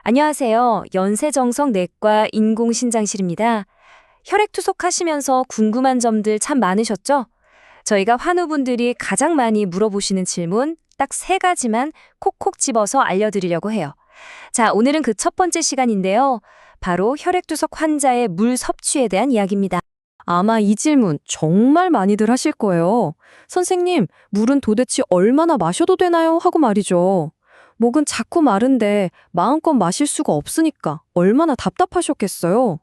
안녕하세요. 연세정성 내과 인공신장실입니다. 혈액투석 하시면서 궁금한 점들 참 많으셨죠? 저희가 환우분들이 가장 많이 물어보시는 질문 딱 세 가지만 콕콕 집어서 알려드리려고 해요. 자, 오늘은 그 첫 번째 시간인데요. 바로 혈액투석 환자의 물 섭취에 대한 이야기입니다. 아마 이 질문 정말 많이들 하실 거예요. 선생님, 물은 도대체 얼마나 마셔도 되나요? 하고 말이죠. 목은 자꾸 마른데 마음껏 마실 수가 없으니까 얼마나 답답하셨겠어요.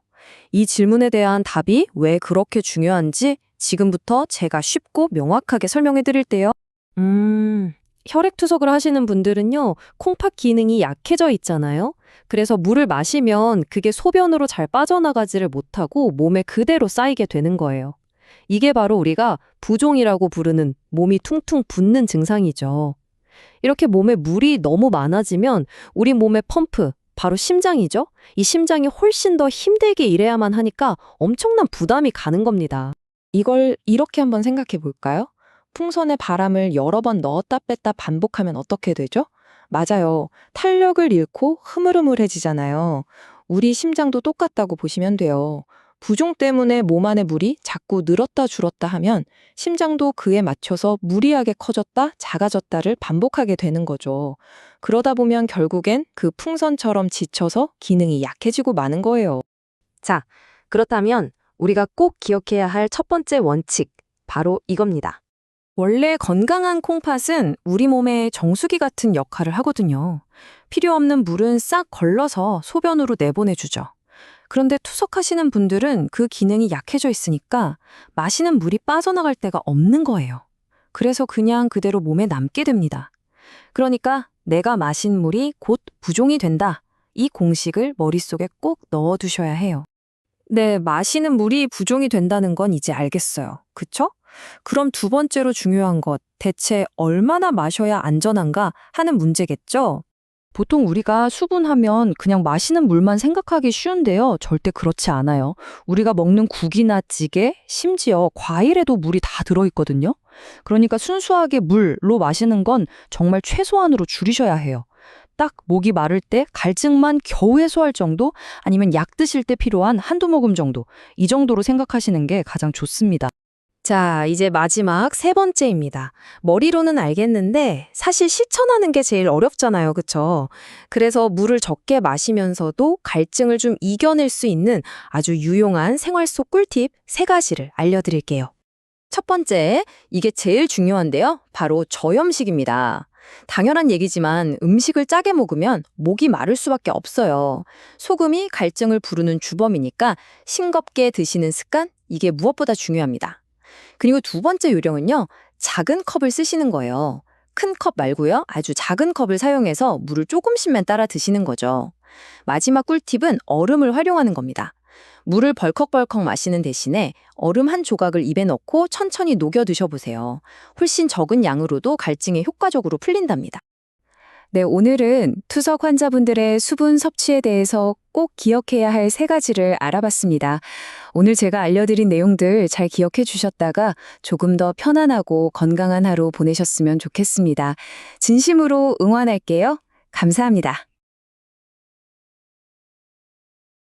이 질문에 대한 답이 왜 그렇게 중요한지 지금부터 제가 쉽고 명확하게 설명해 드릴게요. 혈액투석을 하시는 분들은요, 콩팥 기능이 약해져 있잖아요. 그래서 물을 마시면 그게 소변으로 잘 빠져나가지를 못하고 몸에 그대로 쌓이게 되는 거예요. 이게 바로 우리가 부종이라고 부르는 몸이 퉁퉁 붓는 증상이죠. 이렇게 몸에 물이 너무 많아지면 우리 몸의 펌프, 바로 심장이죠. 이 심장이 훨씬 더 힘들게 일해야만 하니까 엄청난 부담이 가는 겁니다. 이걸 이렇게 한번 생각해 볼까요? 풍선에 바람을 여러 번 넣었다 뺐다 반복하면 어떻게 되죠? 맞아요. 탄력을 잃고 흐물흐물해지잖아요. 우리 심장도 똑같다고 보시면 돼요. 부종 때문에 몸 안에 물이 자꾸 늘었다 줄었다 하면 심장도 그에 맞춰서 무리하게 커졌다 작아졌다를 반복하게 되는 거죠. 그러다 보면 결국엔 그 풍선처럼 지쳐서 기능이 약해지고 마는 거예요. 자, 그렇다면 우리가 꼭 기억해야 할 첫 번째 원칙, 바로 이겁니다. 원래 건강한 콩팥은 우리 몸의 정수기 같은 역할을 하거든요. 필요 없는 물은 싹 걸러서 소변으로 내보내주죠. 그런데 투석하시는 분들은 그 기능이 약해져 있으니까 마시는 물이 빠져나갈 데가 없는 거예요. 그래서 그냥 그대로 몸에 남게 됩니다. 그러니까 내가 마신 물이 곧 부종이 된다. 이 공식을 머릿속에 꼭 넣어두셔야 해요. 네, 마시는 물이 부종이 된다는 건 이제 알겠어요. 그쵸? 그럼 두 번째로 중요한 것, 대체 얼마나 마셔야 안전한가 하는 문제겠죠? 보통 우리가 수분하면 그냥 마시는 물만 생각하기 쉬운데요. 절대 그렇지 않아요. 우리가 먹는 국이나 찌개, 심지어 과일에도 물이 다 들어있거든요. 그러니까 순수하게 물로 마시는 건 정말 최소한으로 줄이셔야 해요. 딱 목이 마를 때 갈증만 겨우 해소할 정도, 아니면 약 드실 때 필요한 한두 모금 정도, 이 정도로 생각하시는 게 가장 좋습니다. 자, 이제 마지막 세 번째입니다. 머리로는 알겠는데 사실 실천하는 게 제일 어렵잖아요. 그쵸? 그래서 물을 적게 마시면서도 갈증을 좀 이겨낼 수 있는 아주 유용한 생활 속 꿀팁 세 가지를 알려드릴게요. 첫 번째, 이게 제일 중요한데요. 바로 저염식입니다. 당연한 얘기지만 음식을 짜게 먹으면 목이 마를 수밖에 없어요. 소금이 갈증을 부르는 주범이니까 싱겁게 드시는 습관, 이게 무엇보다 중요합니다. 그리고 두 번째 요령은요, 작은 컵을 쓰시는 거예요. 큰 컵 말고요, 아주 작은 컵을 사용해서 물을 조금씩만 따라 드시는 거죠. 마지막 꿀팁은 얼음을 활용하는 겁니다. 물을 벌컥벌컥 마시는 대신에 얼음 한 조각을 입에 넣고 천천히 녹여 드셔보세요. 훨씬 적은 양으로도 갈증이 효과적으로 풀린답니다. 네, 오늘은 투석 환자분들의 수분 섭취에 대해서 꼭 기억해야 할 세 가지를 알아봤습니다. 오늘 제가 알려드린 내용들 잘 기억해 주셨다가 조금 더 편안하고 건강한 하루 보내셨으면 좋겠습니다. 진심으로 응원할게요. 감사합니다.